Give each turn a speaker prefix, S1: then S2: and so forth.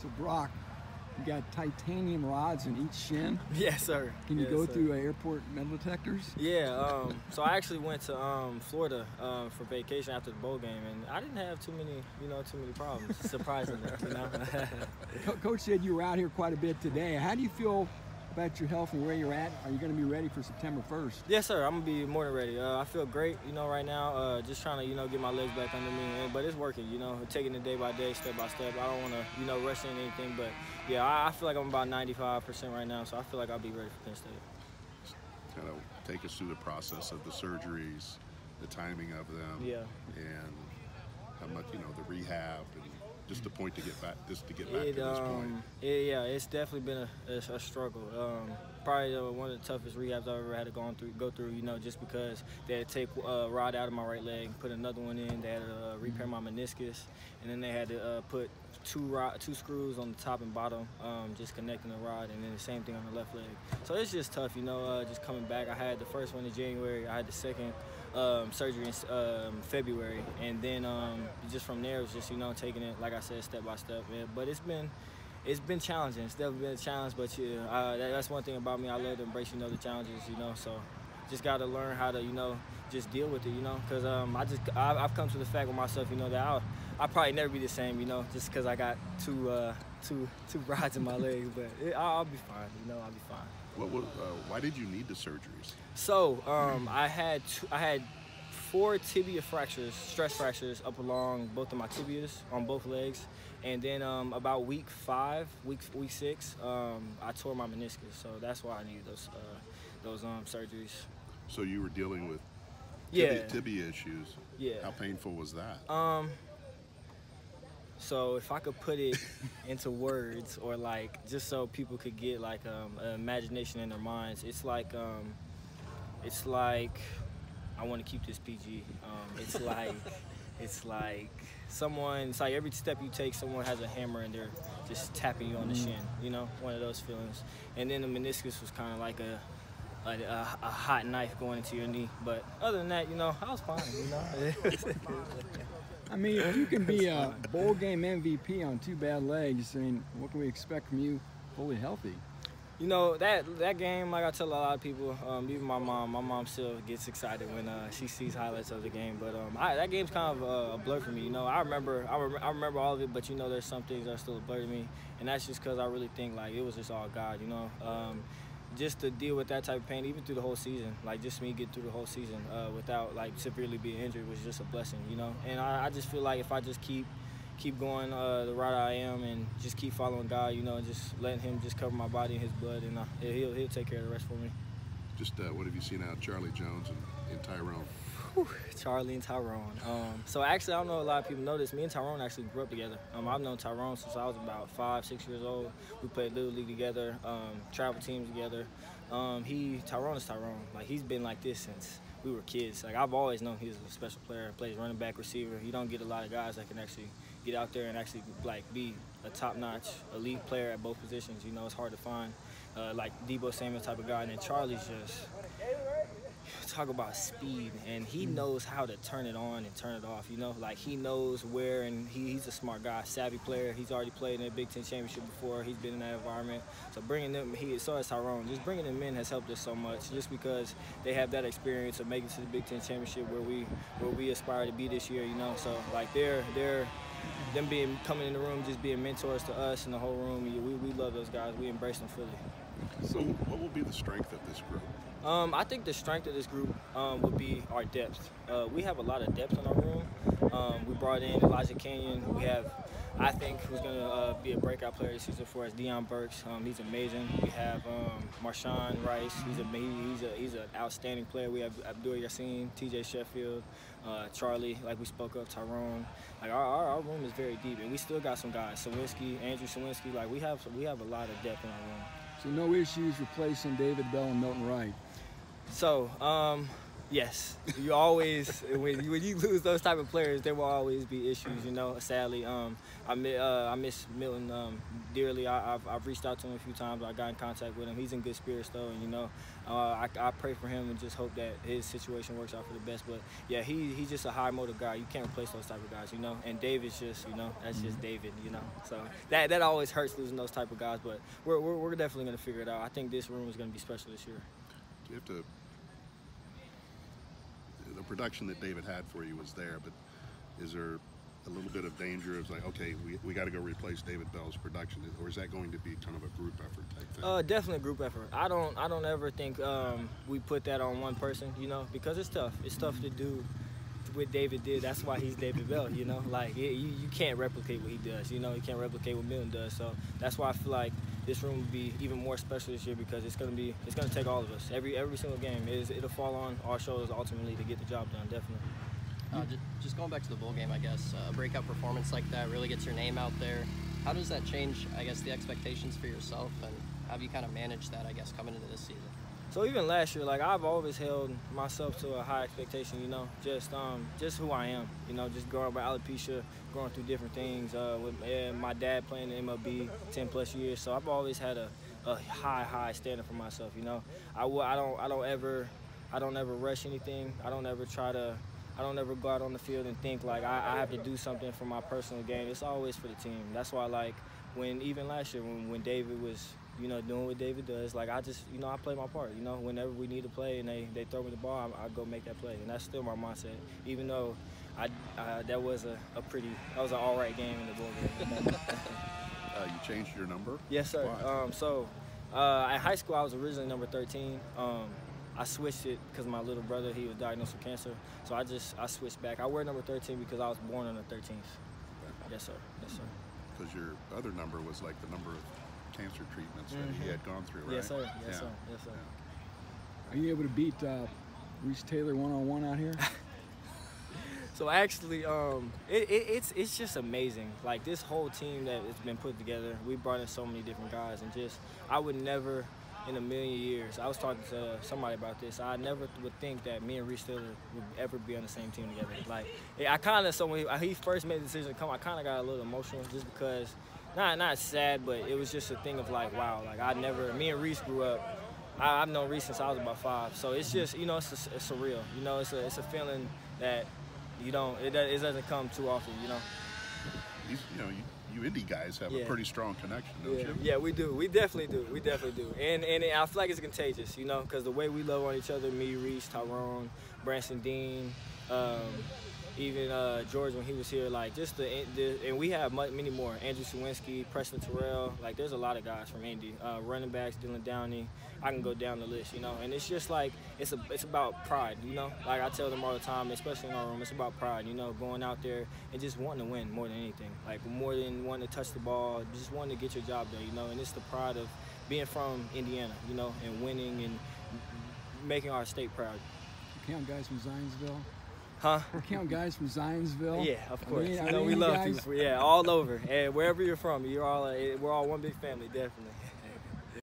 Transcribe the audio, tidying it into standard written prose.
S1: So Broc, you got titanium rods in each shin.
S2: Yes, sir.
S1: Can you go through airport metal detectors?
S2: Yeah. So I actually went to Florida for vacation after the bowl game, and I didn't have too many problems. Surprisingly,
S1: Coach said you were out here quite a bit today. How do you feel about your health and where you're at? Are you going to be ready for September 1st?
S2: Yes, sir. I'm going to be more than ready. I feel great, right now. Just trying to, get my legs back under me. But it's working, taking it day by day, step by step. I don't want to, rush into anything. But, yeah, I feel like I'm about 95% right now, so I feel like I'll be ready for Penn State.
S3: Kind of take us through the process of the surgeries, the timing of them, and how much, the rehab, and just the point to get back, to this point.
S2: Yeah, it's definitely been a struggle. Probably one of the toughest rehabs I've ever had to go through. Just because they had to take a rod out of my right leg, put another one in. They had to repair my meniscus, and then they had to put two screws on the top and bottom, just connecting the rod, and then the same thing on the left leg. So it's just tough, just coming back. I had the first one in January. I had the second surgery in February, and then just from there it was just taking it, like I said, step by step. But it's been challenging. It's definitely been a challenge, but that's one thing about me. I love to embrace the challenges, so just got to learn how to just deal with it, because I've come to the fact with myself, that I'll probably never be the same, just because I got two rods in my legs. But I'll be fine, I'll be fine.
S3: Why did you need the surgeries?
S2: So I had 4 tibia fractures, stress fractures up along both of my tibias on both legs, and then about week 6, I tore my meniscus. So that's why I needed those surgeries.
S3: So you were dealing with tibia issues.
S2: Yeah.
S3: How painful was that?
S2: So if I could put it into words, or just so people could get imagination in their minds, it's like I want to keep this PG. It's like every step you take, someone has a hammer and they're just tapping you on the shin. One of those feelings. And then the meniscus was kind of like a hot knife going into your knee. But other than that, I was fine.
S1: I mean, if you can be a bowl game MVP on 2 bad legs, I mean, what can we expect from you fully healthy?
S2: That game, like I tell a lot of people, even my mom still gets excited when she sees highlights of the game. But that game's kind of a blur for me. I remember all of it, but there's some things that are still a blur to me, and that's just because I really think it was just all God. Just to deal with that type of pain, even through the whole season, just me getting through the whole season without severely being injured was just a blessing. And I just feel like if I just keep going the route I am and just keep following God, and just letting Him just cover my body in His blood, and He'll take care of the rest for me.
S3: Just what have you seen out of Charlie Jones and Tyrone?
S2: Charlie and Tyrone. So actually, I don't know if a lot of people know this. Me and Tyrone actually grew up together. I've known Tyrone since I was about 5, 6 years old. We played Little League together, travel teams together. Tyrone is Tyrone. He's been like this since we were kids. I've always known he's a special player. Plays running back, receiver. You don't get a lot of guys that can actually get out there and actually be a top-notch elite player at both positions. It's hard to find Debo Samuel type of guy. And then Charlie's just talk about speed, and he knows how to turn it on and turn it off. He knows where, and he's a smart guy, savvy player. He's already played in a Big Ten championship before. He's been in that environment. So bringing them, so has Tyrone. Just bringing them in has helped us so much, just because they have that experience of making it to the Big Ten championship where we aspire to be this year. So them coming in the room, just being mentors to us and the whole room. We love those guys. We embrace them fully.
S3: So what will be the strength of this group?
S2: I think the strength of this group would be our depth. We have a lot of depth in our room. We brought in Elijah Kenyon. We have, I think, who's going to be a breakout player this season for us, Deion Burks. He's amazing. We have Marshawn Rice. He's an outstanding player. We have Abdul Yassin, TJ Sheffield, Charlie, like we spoke of, Tyrone. Our room is very deep, and we still got some guys. Andrew Sawinski. We have a lot of depth in our room.
S1: So no issues replacing David Bell and Milton Wright?
S2: So Yes, you always when you lose those type of players, there will always be issues. You know, sadly, I miss Milton dearly. I've reached out to him a few times. I got in contact with him. He's in good spirits though, and you know, I pray for him and just hope that his situation works out for the best. But yeah, he's just a high motive guy. You can't replace those type of guys, you know. And David's just, you know, that's just David, you know. So that always hurts losing those type of guys. But we're definitely gonna figure it out. I think this room is gonna be special this year.
S3: Do you have to? The production that David had for you was there, but is there a little bit of danger of like, okay, we got to go replace David Bell's production, or is that going to be kind of a group effort type thing?
S2: Definitely a group effort. I don't ever think we put that on one person, you know, because it's tough. It's tough to do what David did. That's why he's David Bell, you know. Like you can't replicate what he does, you know. You can't replicate what Milton does. So that's why I feel like this room will be even more special this year because it's gonna take all of us. Every single game it'll fall on our shoulders ultimately to get the job done. Definitely.
S4: Just going back to the bowl game, I guess a breakout performance like that really gets your name out there. How does that change, I guess, the expectations for yourself, and how have you kind of managed that, I guess, coming into this season?
S2: So even last year, like I've always held myself to a high expectation, you know, just who I am, you know, just growing up by alopecia, going through different things. With my dad playing the MLB 10+ years, so I've always had a high standard for myself, you know. I don't ever rush anything. I don't ever go out on the field and think like I have to do something for my personal gain. It's always for the team. That's why, like, even last year when David was, you know, doing what David does, like I just, you know, I play my part. You know, whenever we need to play and they throw me the ball, I go make that play, and that's still my mindset. Even though that was an all right game in the bowl game.
S3: You changed your number?
S2: Yes, sir. At high school I was originally number 13. I switched it because my little brother, he was diagnosed with cancer, so I switched back. I wear number 13 because I was born on the 13th. Okay. Yes, sir. Yes, sir.
S3: Because your other number was like the number of cancer treatments that he had gone through, right?
S2: Yes, sir. Yes, sir. Yes, sir.
S1: Are you able to beat Reese Taylor one-on-one out here?
S2: So actually, it's just amazing. Like this whole team that has been put together, we brought in so many different guys, and just I would never, in a million years, I was talking to somebody about this. I never would think that me and Reese Taylor would ever be on the same team together. Like I kind of, so when he first made the decision to come, I kind of got a little emotional just because. Not sad, but it was just a thing of like, wow, like me and Reese grew up. I've known Reese since I was about 5, so it's just, you know, it's surreal. You know, it's a feeling that it doesn't come too often, you know. You indie guys have a pretty strong connection, don't you? Yeah, we do. We definitely do. We definitely do. And I feel like it's contagious, you know, because the way we love on each other, me, Reese, Tyrone, Branson Dean, even George when he was here, like just and we have many more. Andrew Sawinski, Preston Terrell, like there's a lot of guys from Indy. Running backs, Dylan Downey. I can go down the list, you know. And it's just like it's about pride, you know. Like I tell them all the time, especially in our room, it's about pride, you know, going out there and just wanting to win more than anything. Like more than wanting to touch the ball, just wanting to get your job done, you know. And it's the pride of being from Indiana, you know, and winning and making our state proud.
S1: You count guys from Zionsville?
S2: Huh?
S1: We count guys from Zionsville.
S2: Yeah, of course. You know, we love people. Yeah, all over. And wherever you're from, we're all one big family, definitely.